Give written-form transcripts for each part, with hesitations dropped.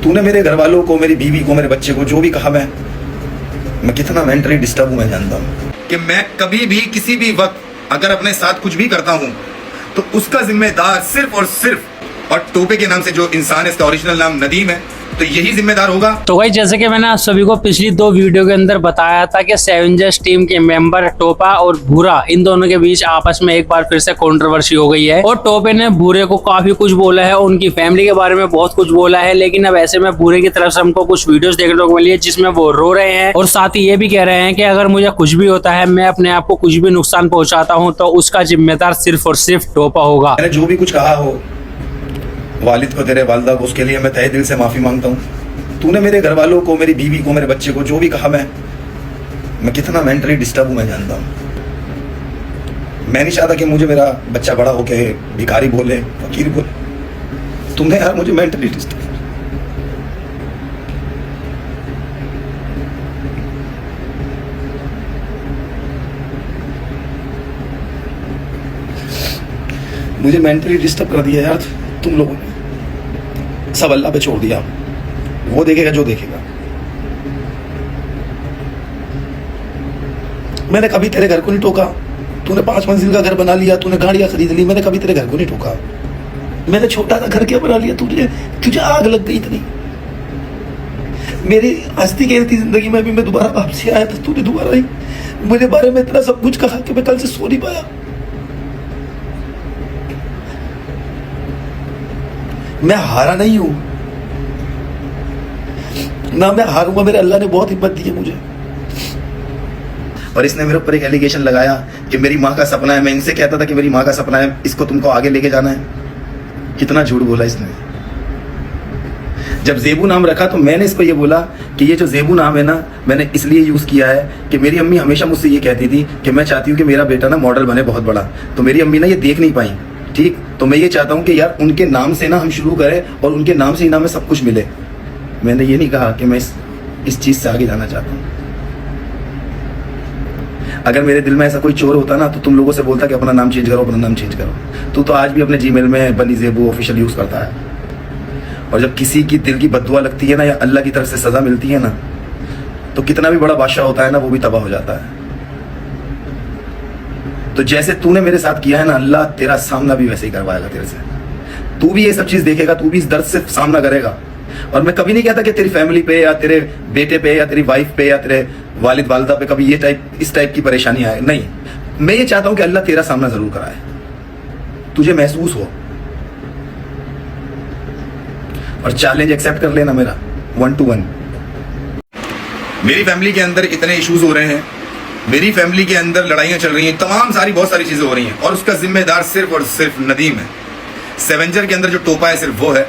तूने मेरे घर वालों को, मेरी बीवी को, मेरे बच्चे को जो भी कहा, मैं कितना मेंटली डिस्टर्ब हूं मैं जानता हूं कि मैं कभी भी किसी भी वक्त अगर अपने साथ कुछ भी करता हूं तो उसका जिम्मेदार सिर्फ और सिर्फ, और टोपे के नाम से जो इंसान है, इसका ओरिजिनल नाम नदीम है, तो यही जिम्मेदार होगा। तो भाई जैसे कि मैंने आप सभी को पिछली 2 वीडियो के अंदर बताया था कि सेवेंजर्स टीम के मेंबर टोपा और भूरा, इन दोनों के बीच आपस में एक बार फिर से कंट्रोवर्सी हो गई है और टोपे ने भूरे को काफी कुछ बोला है, उनकी फैमिली के बारे में बहुत कुछ बोला है। लेकिन अब ऐसे में भूरे की तरफ से हमको कुछ वीडियोस देखने को मिली है जिसमें वो रो रहे हैं और साथ ही ये भी कह रहे हैं कि अगर मुझे कुछ भी होता है, मैं अपने आप को कुछ भी नुकसान पहुंचाता हूँ तो उसका जिम्मेदार सिर्फ और सिर्फ टोपा होगा। मैंने जो भी कुछ कहा हो वालिद को, तेरे वालिदा को, उसके लिए मैं तहे दिल से माफी मांगता हूँ। तूने मेरे घर वालों को, मेरी बीवी को, मेरे बच्चे को जो भी कहा, मैं कितना मेंटली डिस्टर्ब हूं मैं जानता हूं। मैं नहीं चाहता कि मुझे मेरा बच्चा बड़ा होके भिखारी बोले, फकीर बोले। तुमने यार मुझे मेंटली डिस्टर्ब, मुझे मेंटली डिस्टर्ब कर दिया यार तुम लोगों ने। सब अल्लाह पे छोड़ दिया, वो देखेगा जो देखेगा। मैंने कभी तेरे घर को नहीं टोका। तूने 5 मंजिल का घर बना लिया, तूने गाड़ियां खरीद ली, मैंने कभी तेरे घर को नहीं टोका। मैंने छोटा सा घर क्या बना लिया, तुझे आग लग गई इतनी। मेरी हंसती खेलती जिंदगी में भी मैं दोबारा वापसी आया था, तूने दोबारा ही मेरे बारे में इतना सब कुछ कहा कि मैं कल से सो नहीं पाया। मैं हारा नहीं हूं ना, मैं हारूंगा। मेरे अल्लाह ने बहुत हिम्मत दी है मुझे। और इसने मेरे ऊपर एक एलिगेशन लगाया कि मेरी माँ का सपना है। मैं इनसे कहता था कि मेरी माँ का सपना है, इसको तुमको आगे लेके जाना है। कितना झूठ बोला इसने। जब जेबू नाम रखा तो मैंने इसको ये बोला कि ये जो जेबू नाम है ना, मैंने इसलिए यूज किया है कि मेरी अम्मी हमेशा मुझसे ये कहती थी कि मैं चाहती हूँ कि मेरा बेटा ना मॉडल बने बहुत बड़ा। तो मेरी अम्मी ना ये देख नहीं पाई, ठीक। तो मैं ये चाहता हूँ कि यार उनके नाम से ना हम शुरू करें और उनके नाम से ही ना हमें सब कुछ मिले। मैंने ये नहीं कहा कि मैं इस चीज से आगे जाना चाहता हूं। अगर मेरे दिल में ऐसा कोई चोर होता ना तो तुम लोगों से बोलता कि अपना नाम चेंज करो, अपना नाम चेंज करो। तू तो आज भी अपने जीमेल में बनी जेबू ऑफिशियल यूज करता है। और जब किसी की दिल की बद्दुआ लगती है ना, या अल्लाह की तरफ से सजा मिलती है ना, तो कितना भी बड़ा बादशाह होता है ना, वो भी तबाह हो जाता है। तो जैसे तूने मेरे साथ किया है ना, अल्लाह तेरा सामना भी वैसे ही करवाएगा तेरे से। तू भी ये सब चीज देखेगा, तू भी इस दर्द से सामना करेगा। और मैं कभी नहीं कहता कि तेरी फैमिली पे या तेरे बेटे पे या तेरी वाइफ पे या तेरे वालिद वालिदा पे कभी इस टाइप की परेशानी आए, नहीं। मैं ये चाहता हूं कि अल्लाह तेरा सामना जरूर कराए, तुझे महसूस हो। और चैलेंज एक्सेप्ट कर लेना मेरा 1 to 1। मेरी फैमिली के अंदर इतने इश्यूज हो रहे हैं, मेरी फैमिली के अंदर लड़ाइयां चल रही हैं, तमाम सारी बहुत सारी चीजें हो रही हैं, और उसका जिम्मेदार सिर्फ और सिर्फ नदीम है। सेवेंजर के अंदर जो टोपा है सिर्फ वो है।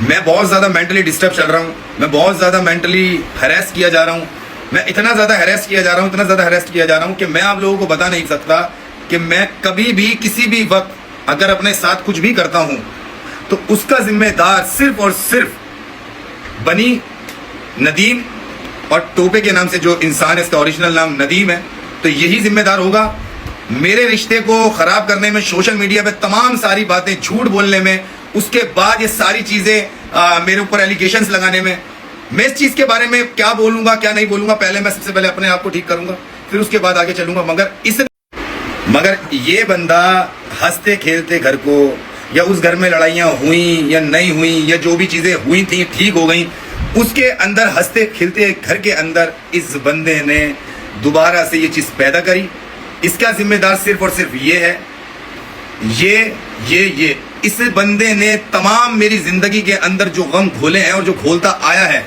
मैं बहुत ज्यादा मेंटली डिस्टर्ब चल रहा हूं, मैं बहुत ज्यादा मेंटली हैरेस किया जा रहा हूं। मैं इतना ज्यादा हैरेस किया जा रहा हूं, इतना ज्यादा हैरेस किया जा रहा हूं कि मैं आप लोगों को बता नहीं सकता कि मैं कभी भी किसी भी वक्त अगर अपने साथ कुछ भी करता हूं तो उसका जिम्मेदार सिर्फ और सिर्फ बनी नदीम, और टोपे के नाम से जो इंसान है, इसका ओरिजिनल नाम नदीम है, तो यही जिम्मेदार होगा। मेरे रिश्ते को खराब करने में, सोशल मीडिया पे तमाम सारी बातें झूठ बोलने में, उसके बाद ये सारी चीजें मेरे ऊपर एलिगेशंस लगाने में, मैं इस चीज के बारे में क्या बोलूंगा क्या नहीं बोलूंगा, पहले मैं सबसे पहले अपने आप को ठीक करूंगा, फिर उसके बाद आगे चलूंगा। मगर ये बंदा हंसते खेलते घर को, या उस घर में लड़ाइयां हुई या नहीं हुई, या जो भी चीजें हुई थी ठीक हो गई, उसके अंदर हंसते खेलते घर के अंदर इस बंदे ने दोबारा से ये चीज पैदा करी। इसका जिम्मेदार सिर्फ और सिर्फ ये है। ये इस बंदे ने तमाम मेरी जिंदगी के अंदर जो गम घोले हैं और जो घोलता आया है,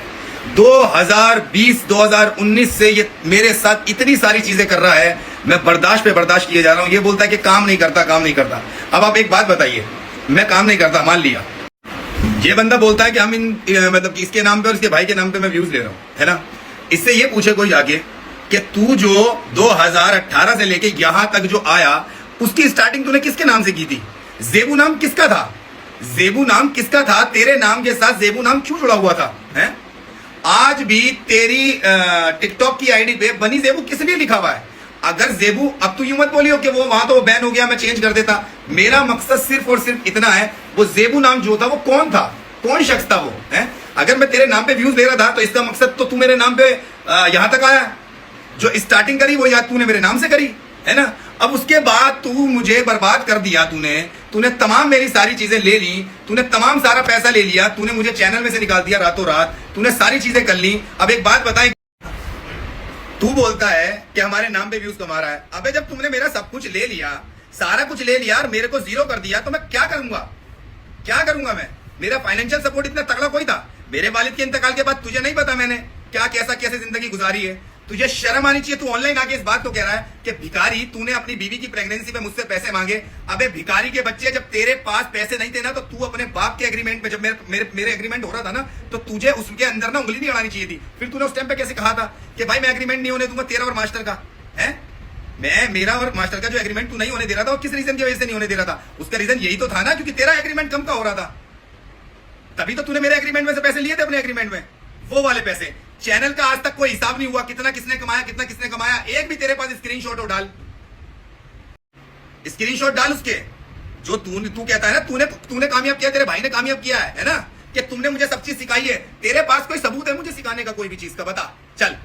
2020-2019 से ये मेरे साथ इतनी सारी चीजें कर रहा है, मैं बर्दाश्त पे बर्दाश्त किए जा रहा हूं। ये बोलता है कि काम नहीं करता, काम नहीं करता। अब आप एक बात बताइए, मैं काम नहीं करता मान लिया, ये बंदा बोलता है कि हम मतलब कि इसके नाम पे और इसके भाई के नाम पे मैं व्यूज ले रहा हूं, है ना। इससे ये पूछे कोई जाके कि तू जो 2018 से लेके यहां तक जो आया, उसकी स्टार्टिंग तूने किसके नाम से की थी? जेबू नाम किसका था? जेबू नाम किसका था? तेरे नाम के साथ जेबू नाम क्यों जुड़ा हुआ था? हैं? आज भी तेरी टिकटॉक की आईडी पे बनी जेबू किस लिए लिखा हुआ है? अगर जेबू, अब तू यूं मत बोलियो कि वो वहां तो वो बैन हो गया, मैं चेंज कर देता। मेरा मकसद सिर्फ और सिर्फ इतना है, वो जेबू नाम जो था वो कौन था, कौन शख्स था वो है? अगर मैं तेरे नाम पे व्यूज ले रहा था तो इसका मकसद तो तू मेरे नाम पे यहां तक आया। जो स्टार्टिंग करी वो याद तूने मेरे नाम से करी है ना। अब उसके बाद तू मुझे बर्बाद कर दिया, तूने तमाम मेरी सारी चीजें ले ली, तूने तमाम सारा पैसा ले लिया, तूने मुझे चैनल में से निकाल दिया रातों रात, तूने सारी चीजें कर ली। अब एक बात बताएं, तू बोलता है कि हमारे नाम पे व्यूज कमा रहा है। अबे जब तुमने मेरा सब कुछ ले लिया, सारा कुछ ले लिया और मेरे को जीरो कर दिया तो मैं क्या करूंगा, क्या करूंगा मैं? मेरा फाइनेंशियल सपोर्ट इतना तगड़ा कोई था? मेरे वालिद के इंतकाल के बाद तुझे नहीं पता मैंने क्या कैसे जिंदगी गुजारी है। तुझे शर्म आनी चाहिए। तू ऑनलाइन आके इस बात को कह रहा है कि भिखारी, तूने अपनी बीवी की प्रेगनेंसी पे मुझसे पैसे मांगे। अबे भिखारी के बच्चे, जब तेरे पास पैसे नहीं थे ना तो तू अपने बाप के एग्रीमेंट में, जब मेरे एग्रीमेंट हो रहा था ना, तो तुझे उसके अंदर ना उंगली नहीं अड़ानी चाहिए थी। फिर तूने उस टाइम पे कैसे कहा था कि भाई मैं एग्रीमेंट नहीं होने दूंगा तेरा और मास्टर का? है मेरा और मास्टर का जो एग्रीमेंट तू नहीं होने दे रहा था, वो किस रीजन की वजह से नहीं होने दे रहा था? उसका रीजन यही तो था ना, क्योंकि तेरा एग्रीमेंट कम का हो रहा था। तभी तो तूने मेरे एग्रीमेंट में से पैसे लिए थे, अपने एग्रीमेंट में वो वाले पैसे। चैनल का आज तक कोई हिसाब नहीं हुआ, कितना किसने कमाया। एक भी तेरे पास स्क्रीनशॉट डाल, स्क्रीनशॉट डाल उसके, जो तू कहता है ना तूने कामयाब किया, तेरे भाई ने कामयाब किया है ना, कि तुमने मुझे सब चीज सिखाई है। तेरे पास कोई सबूत है मुझे सिखाने का कोई भी चीज का? बता। चल,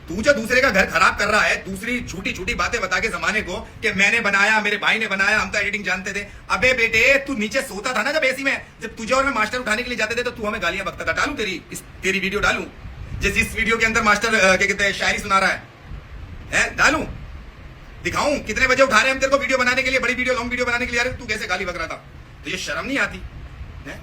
तू जो दूसरे का घर खराब कर रहा है, दूसरी झूठी बातें बता के जमाने को कि मैंने बनाया, मेरे भाई ने बनाया, हम तो एडिटिंग जानते थे। अबे बेटे, तू नीचे सोता था ना जब एसी में, जब तुझे और मैं मास्टर उठाने के लिए जाते थे तो तू हमें गालियां बकता था। डालूं तेरी वीडियो डालूं, जिस वीडियो के अंदर मास्टर क्या कहते हैं शायरी सुना रहा है डालूं, दिखाऊं कितने बजे उठा रहे हैं हम तेरे को वीडियो बनाने के लिए, बड़ी वीडियो, लॉन्ग वीडियो बनाने के लिए। तू कैसे गाली बक रहा था? तुझे शर्म नहीं आती है?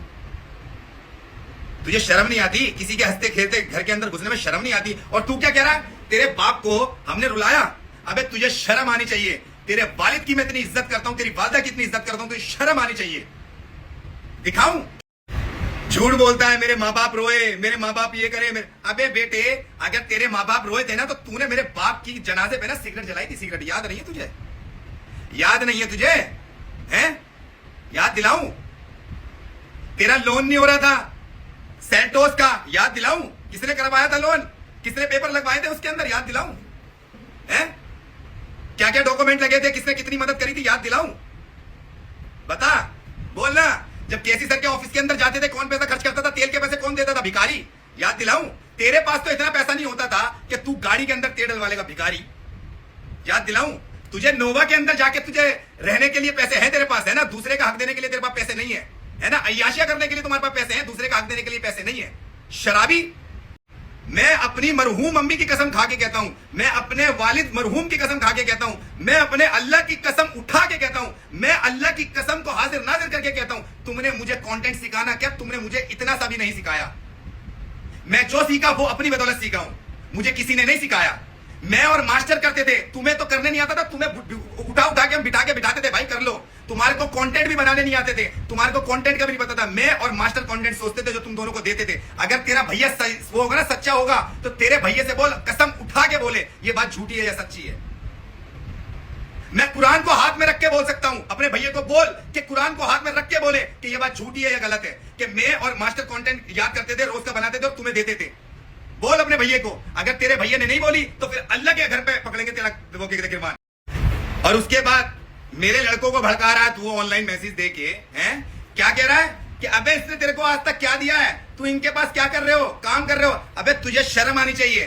तुझे शर्म नहीं आती? किसी के हंसते खेलते घर के अंदर घुसने में शर्म नहीं आती? और तू क्या कह रहा है? तेरे बाप को हमने रुलाया। अबे तुझे शर्म आनी चाहिए। तेरे वालिद की मैं इतनी इज्जत करता हूं, तेरी वालिदा की इतनी इज्जत करता हूं, तुझे शर्म आनी चाहिए। दिखाऊं? झूठ बोलता है, मेरे माँ बाप रोए, मेरे माँ बाप ये करे। अबे बेटे, अगर तेरे माँ बाप रोए थे ना तो तूने मेरे बाप की जनाजे पे ना सिगरेट जलाई थी। सिगरेट याद नहीं है तुझे? याद नहीं है तुझे? हैं? याद दिलाऊं? तेरा लोन नहीं हो रहा था सेंटोस का, याद दिलाऊं? किसने करवाया था लोन? किसने पेपर लगवाए थे उसके अंदर? याद दिलाऊं? हैं? क्या क्या डॉक्यूमेंट लगे थे? किसने कितनी मदद करी थी? याद दिलाऊं? बता, बोलना। जब केसी सर के ऑफिस के अंदर जाते थे कौन पैसा खर्च करता था? तेल के पैसे कौन देता था? भिखारी। याद दिलाऊं? तेरे पास तो इतना पैसा नहीं होता था कि तू गाड़ी के अंदर तेल डलवालेगा, भिखारी। याद दिलाऊं? तुझे नोवा के अंदर जाके तुझे रहने के लिए पैसे हैं तेरे पास, है ना? दूसरे का हक देने के लिए तेरे पास पैसे नहीं है ना? अय्याशिया करने के लिए तुम्हारे पास पैसे हैं, दूसरे का हक देने के लिए पैसे नहीं है। शराबी। मैं अपनी मरहूम अम्मी की कसम खा के कहता हूं, मैं अपने वालिद मरहूम की कसम खा के कहता हूं, मैं अपने अल्लाह की कसम उठा के कहता हूं, मैं अल्लाह की कसम को हाजिर नाजिर करके कहता हूं, तुमने मुझे कंटेंट सिखाना क्या? तुमने मुझे इतना सा भी नहीं सिखाया। मैं जो सीखा वो अपनी बदौलत सीखा हूं, मुझे किसी ने नहीं सिखाया। मैं और मास्टर करते थे, तुम्हें तो करने नहीं आता था। तुम्हें उठा के हम बिठाते थे, भाई कर लो। तुम्हारे को कंटेंट भी बनाने नहीं आते थे, तुम्हारे को कंटेंट का भी नहीं पता था। मैं और मास्टर कंटेंट सोचते थे जो तुम दोनों को देते थे। अगर तेरा भैया वो होगा ना, सच्चा होगा, तो तेरे भैया से बोल, कसम उठा के बोले ये बात झूठी है या सच्ची है। मैं कुरान को हाथ में रख के बोल सकता हूं, अपने भैया को बोल कि कुरान को हाथ में रख के बोले कि ये बात झूठी है या गलत है, कि मैं और मास्टर कंटेंट याद करते थे, रोज का बनाते थे और तुम्हें देते थे। बोल अपने भैया को। अगर तेरे भैया ने नहीं बोली तो फिर अल्लाह के घर पे पकड़ेंगे तेरा वो गिरबान। और उसके बाद मेरे लड़कों को भड़का रहा है तू ऑनलाइन मैसेज दे के, हैं? क्या कह रहा है कि अबे इसने तेरे को आज तक क्या दिया है, तू इनके पास क्या कर रहे हो, काम कर रहे हो। अबे तुझे शर्म आनी चाहिए।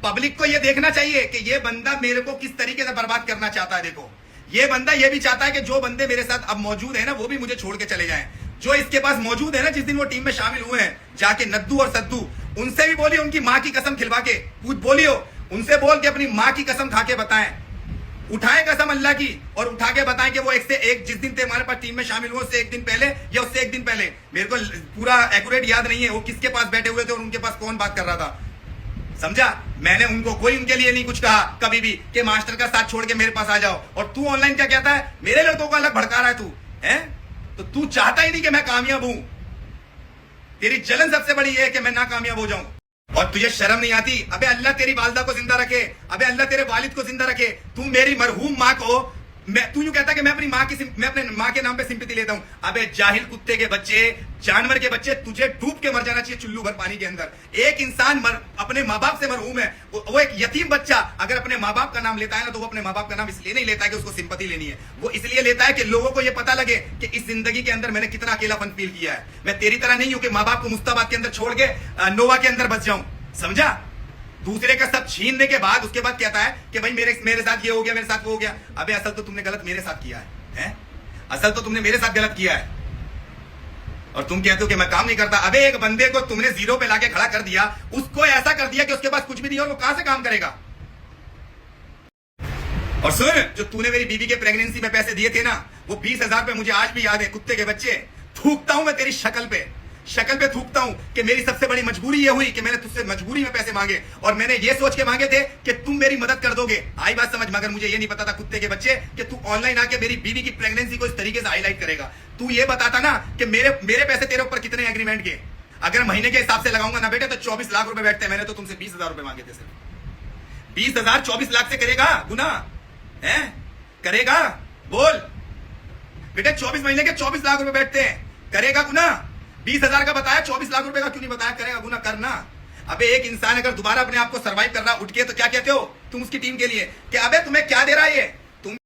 पब्लिक को ये देखना चाहिए कि ये बंदा मेरे को किस तरीके से बर्बाद करना चाहता है। देखो, ये बंदा ये भी चाहता है कि जो बंदे मेरे साथ अब मौजूद है ना वो भी मुझे छोड़ के चले जाएं। जो इसके पास मौजूद है ना, जिस दिन वो टीम में शामिल हुए हैं, जाके नद्दू और सद्दू, उनसे भी बोलिए, उनकी माँ की कसम खिलवा के बोलियो, उनसे बोल के अपनी माँ की कसम खा के बताएं, उठाएं कसम अल्लाह की, और उठा के बताएं कि वो एक से एक, जिस दिन हमारे पास टीम में शामिल हुए उससे एक दिन पहले या उससे एक दिन पहले, मेरे को पूरा एक्यूरेट याद नहीं है वो किसके पास बैठे हुए थे और उनके पास कौन बात कर रहा था। समझा? मैंने उनको कोई उनके लिए नहीं कुछ कहा कभी भी कि मास्टर का साथ छोड़ के मेरे पास आ जाओ। और तू ऑनलाइन क्या कहता है? मेरे लड़कों को अलग भड़का रहा है तू, है? तो तू चाहता ही नहीं कि मैं कामयाब हूं। तेरी जलन सबसे बड़ी है कि मैं ना कामयाब हो जाऊं, और तुझे शर्म नहीं आती। अबे अल्लाह तेरी वालिदा को जिंदा रखे, अबे अल्लाह तेरे वालिद को जिंदा रखे। तू मेरी मरहूम माँ को तू यूं कहता कि मैं अपनी मैं अपने माँ के नाम पे सिंपैथी लेता हूं। अबे जाहिल कुत्ते के बच्चे, जानवर के बच्चे, तुझे डूब के मर जाना चाहिए चुल्लू भर पानी के अंदर। एक इंसान अपने माँ बाप से मरहूम है। वो एक यतीम बच्चा अगर अपने माँ बाप का नाम लेता है ना, तो वो अपने माँ बाप का नाम इसलिए नहीं लेता है कि उसको सिंपैथी लेनी है, वो इसलिए लेता है कि लोगों को ये पता लगे कि इस जिंदगी के अंदर मैंने कितना अकेलापन फील किया है। मैं तेरी तरह नहीं हूं कि माँ बाप को मुस्ताबाद के अंदर छोड़ के नोवा के अंदर बस जाऊं, समझा? दूसरे का सब छीनने के बाद उसके बाद कहता है कि भाई मेरे साथ ये हो गया, मेरे साथ वो हो गया। अबे असल तो तुमने गलत मेरे साथ किया है? असल तो तुमने मेरे साथ गलत किया है और तुम कहते हो कि मैं काम नहीं करता। अबे एक बंदे को तुमने जीरो पे लाके खड़ा कर दिया, उसको ऐसा कर दिया कि उसके पास कुछ भी नहीं और वो कहां से काम करेगा। और सुन, जो तूने मेरी बीवी के प्रेगनेंसी में पैसे दिए थे ना, वो 20,000 रुपए मुझे आज भी याद है। कुत्ते के बच्चे, थूकता हूं मैं तेरी शक्ल पे थूकता हूं कि मेरी सबसे बड़ी मजबूरी ये हुई कि मैंने तुझसे मजबूरी में पैसे मांगे और मैंने ये सोच के मांगे थे कि तुम मेरी मदद कर दोगे। आई बात समझ? मगर मुझे ये नहीं पता था कुत्ते के बच्चे कि तू ऑनलाइन आके मेरी बीवी की प्रेगनेंसी को इस तरीके से हाईलाइट करेगा। तू ये बताता ना कि मेरे पैसे तेरे ऊपर कितने एग्रीमेंट के, अगर महीने के हिसाब से लगाऊंगा ना बेटे तो 24 लाख रुपए बैठते हैं। मैंने तो तुमसे 20,000 रुपए मांगे थे सिर्फ। 20,000 24 लाख से करेगा गुना है? करेगा? बोल बेटे, 24 महीने के 24 लाख रुपए बैठते हैं, करेगा गुना? 20,000 का बताया, 24 लाख रुपए का क्यों नहीं बताया? करेगा गुना? करना। अबे एक इंसान अगर दोबारा अपने आप को सरवाइव कर रहा उठ के, तो क्या कहते हो तुम उसकी टीम के लिए कि अबे तुम्हें क्या दे रहा है ये तुम?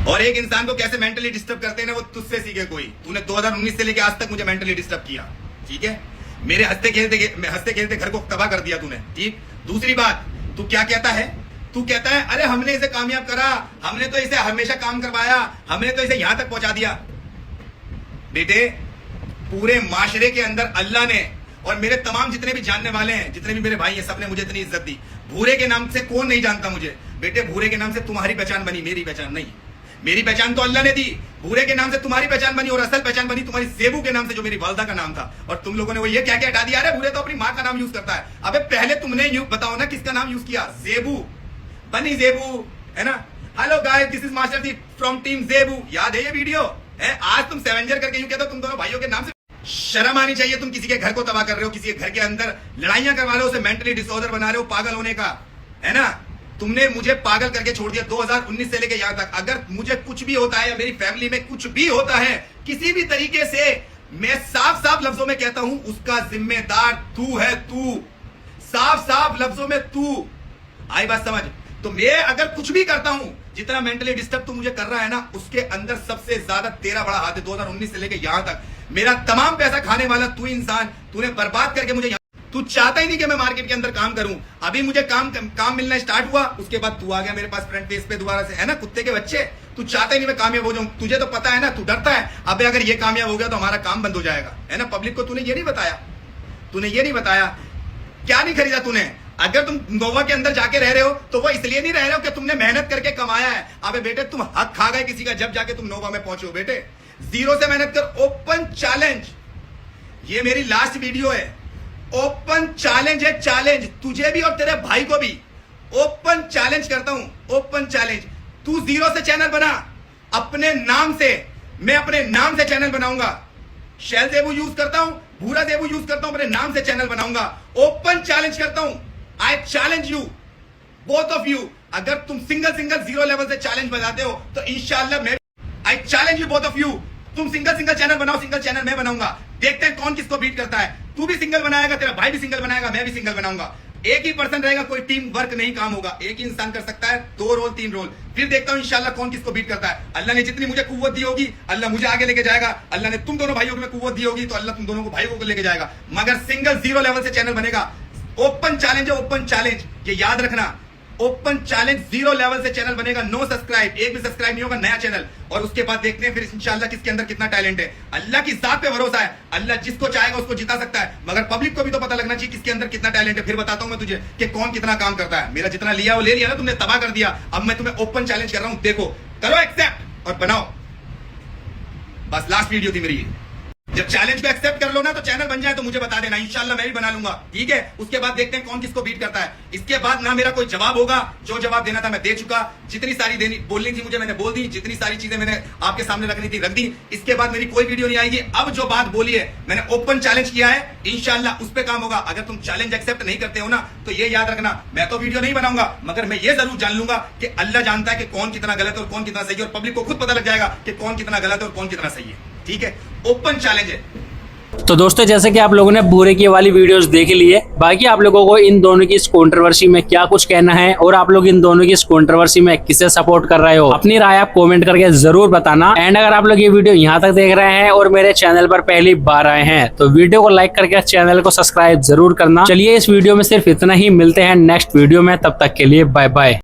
और एक इंसान को कैसे मेंटली डिस्टर्ब करते हैं ना, वो तुझसे सीखे कोई। तूने 2019 से लेके आज तक मुझे मेंटली डिस्टर्ब किया, ठीक है? मेरे हंसते खेलते घर को तबाह कर दिया तूने, ठीक? दूसरी बात, तू क्या कहता है? तू कहता है अरे हमने इसे कामयाब करा, हमने तो इसे हमेशा काम करवाया, हमने तो इसे यहां तक पहुंचा दिया। बेटे, पूरे माशरे के अंदर अल्लाह ने और मेरे तमाम जितने भी जानने वाले हैं, जितने भी मेरे भाई हैं, सबने मुझे इतनी इज्जत दी। भूरे के नाम से कौन नहीं जानता मुझे? बेटे, भूरे के नाम से तुम्हारी पहचान बनी, मेरी पहचान नहीं। मेरी पहचान तो अल्लाह ने दी, भूरे के नाम से तुम्हारी पहचान बनी और असल पहचान बनी तुम्हारी ज़ेबू के नाम से, जो मेरी वालदा का नाम था। और तुम लोगों ने वो ये क्या क्या हटा दिया, अरे भूरे तो अपनी माँ का नाम यूज करता है। अबे पहले तुमने बताओ ना किसका नाम यूज किया? ज़ेबू, बनी ज़ेबू, है ना? Hello guys, this is master ji from team Zebu. याद है ये वीडियो? आज तुम सेवेंजर करके यूं कहते हो तुम दोनों भाइयों के नाम से। शर्म आनी चाहिए। तुम किसी के घर को तबाह कर रहे हो, किसी के घर के अंदर लड़ाइयां करवा रहे हो, उसे मेंटली डिसऑर्डर बना रहे हो, पागल होने का, है ना? तुमने मुझे पागल करके छोड़ दिया 2019 से लेके यहां तक। अगर मुझे कुछ भी होता है या मेरी फैमिली में कुछ भी होता है किसी भी तरीके से, मैं साफ साफ लफ्जों में कहता हूं उसका जिम्मेदार तू है, तू। साफ साफ लफ्जों में तू। आई बात समझ? तो मैं अगर कुछ भी करता हूं, जितना मेंटली डिस्टर्ब तू मुझे कर रहा है ना, उसके अंदर सबसे ज्यादा तेरा बड़ा हाथ है। 2019 से लेके यहां तक मेरा तमाम पैसा खाने वाला तू इंसान, तूने बर्बाद करके मुझे, तू चाहता ही नहीं कि मैं मार्केट के अंदर काम करूं। अभी मुझे काम मिलना स्टार्ट हुआ, उसके बाद तू आ गया मेरे पास फ्रंट पेज पे दोबारा से, है ना? कुत्ते के बच्चे, तू चाहता ही नहीं मैं कामयाब हो जाऊं। तुझे तो पता है ना, तू डरता है अबे अगर ये कामयाब हो गया तो हमारा काम बंद हो जाएगा, है ना? पब्लिक को तूने ये नहीं बताया, तूने ये नहीं बताया। क्या नहीं खरीदा तूने? अगर तुम नोवा के अंदर जाके रह रहे हो तो वो इसलिए नहीं रह रहे हो कि तुमने मेहनत करके कमाया है। अबे बेटे, तुम हक खा गए किसी का जब जाके तुम नोवा में पहुंचे हो। बेटे, जीरो से मेहनत कर। ओपन चैलेंज, ये मेरी लास्ट वीडियो है। ओपन चैलेंज है, चैलेंज तुझे भी और तेरे भाई को भी। ओपन चैलेंज करता हूं, ओपन चैलेंज। तू जीरो से चैनल बना अपने नाम से, मैं अपने नाम से चैनल बनाऊंगा। शैल ज़ेबू यूज करता हूं, भूरा ज़ेबू यूज करता हूं, अपने नाम से चैनल बनाऊंगा। ओपन चैलेंज करता हूं, I challenge you, both of you. अगर तुम सिंगल जीरो लेवल से चैलेंज बनाते हो तो इंशाल्लाह मैं, I challenge you both of you. तुम सिंगल चैनल बनाओ, सिंगल चैनल मैं बनाऊंगा। देखते हैं कौन किसको बीट करता है। तू भी सिंगल बनाएगा, तेरा भाई भी सिंगल बनाएगा, मैं भी सिंगल बनाऊंगा। एक ही पर्सन रहेगा, कोई टीम वर्क नहीं काम होगा। एक ही इंसान कर सकता है 2 रोल 3 रोल। फिर देखता हूं इंशाल्लाह कौन किसको बीट करता है। अल्लाह ने जितनी मुझे कुव्वत दी होगी, अल्लाह मुझे आगे लेके जाएगा। अल्लाह ने तुम दोनों भाइयों में कुव्वत दी होगी तो अल्लाह तुम दोनों को भाइयों को लेके जाएगा। मगर सिंगल जीरो लेवल से चैनल बनेगा। ओपन चैलेंज है, ओपन चैलेंज, ये याद रखना। ओपन चैलेंज, जीरो लेवल से चैनल बनेगा। नो सब्सक्राइब, एक भी सब्सक्राइब नहीं होगा, नया चैनल। और उसके बाद देखते हैं फिर इंशाल्लाह किसके अंदर कितना टैलेंट है। अल्लाह की जात पे भरोसा है, अल्लाह जिसको चाहेगा उसको जिता सकता है। मगर पब्लिक को भी तो पता लगना चाहिए किसके अंदर कितना टैलेंट है। फिर बताता हूं मैं तुझे कि कौन कितना काम करता है। मेरा जितना लिया वो ले लिया ना तुमने, तबाह कर दिया। अब मैं तुम्हें ओपन चैलेंज कर रहा हूं, देखो, करो एक्सेप्ट और बनाओ। बस लास्ट वीडियो थी मेरी। जब चैलेंज को एक्सेप्ट कर लो ना तो चैनल बन जाए तो मुझे बता देना, इंशाल्लाह मैं भी बना लूंगा, ठीक है। उसके बाद देखते हैं कौन किसको बीट करता है। इसके बाद ना मेरा कोई जवाब होगा, जो जवाब देना था मैं दे चुका, जितनी सारी बोलनी थी मुझे मैंने बोल दी, जितनी सारी चीजें मैंने आपके सामने रखनी थी रख दी। इसके बाद मेरी कोई वीडियो नहीं आएगी। अब जो बात बोली है मैंने ओपन चैलेंज किया है, इंशाल्लाह उस पर काम होगा। अगर तुम चैलेंज एक्सेप्ट नहीं करते हो ना तो ये याद रखना, मैं तो वीडियो नहीं बनाऊंगा, मगर मैं ये जरूर जान लूंगा कि अल्लाह जानता है कि कौन कितना गलत है और कौन कितना सही है, और पब्लिक को खुद पता लग जाएगा कि कौन कितना गलत है और कौन कितना सही है, ठीक है। ओपन चैलेंज है। तो दोस्तों जैसे कि आप लोगों ने भूरे की वाली वीडियोस देख ली है, बाकी आप लोगों को इन दोनों की इस कंट्रोवर्सी में क्या कुछ कहना है और आप लोग इन दोनों की इस कंट्रोवर्सी में किसे सपोर्ट कर रहे हो, अपनी राय आप कमेंट करके जरूर बताना। एंड अगर आप लोग ये वीडियो यहाँ तक देख रहे हैं और मेरे चैनल पर पहली बार आए हैं तो वीडियो को लाइक करके चैनल को सब्सक्राइब जरूर करना। चलिए इस वीडियो में सिर्फ इतना ही, मिलते हैं नेक्स्ट वीडियो में, तब तक के लिए बाय बाय।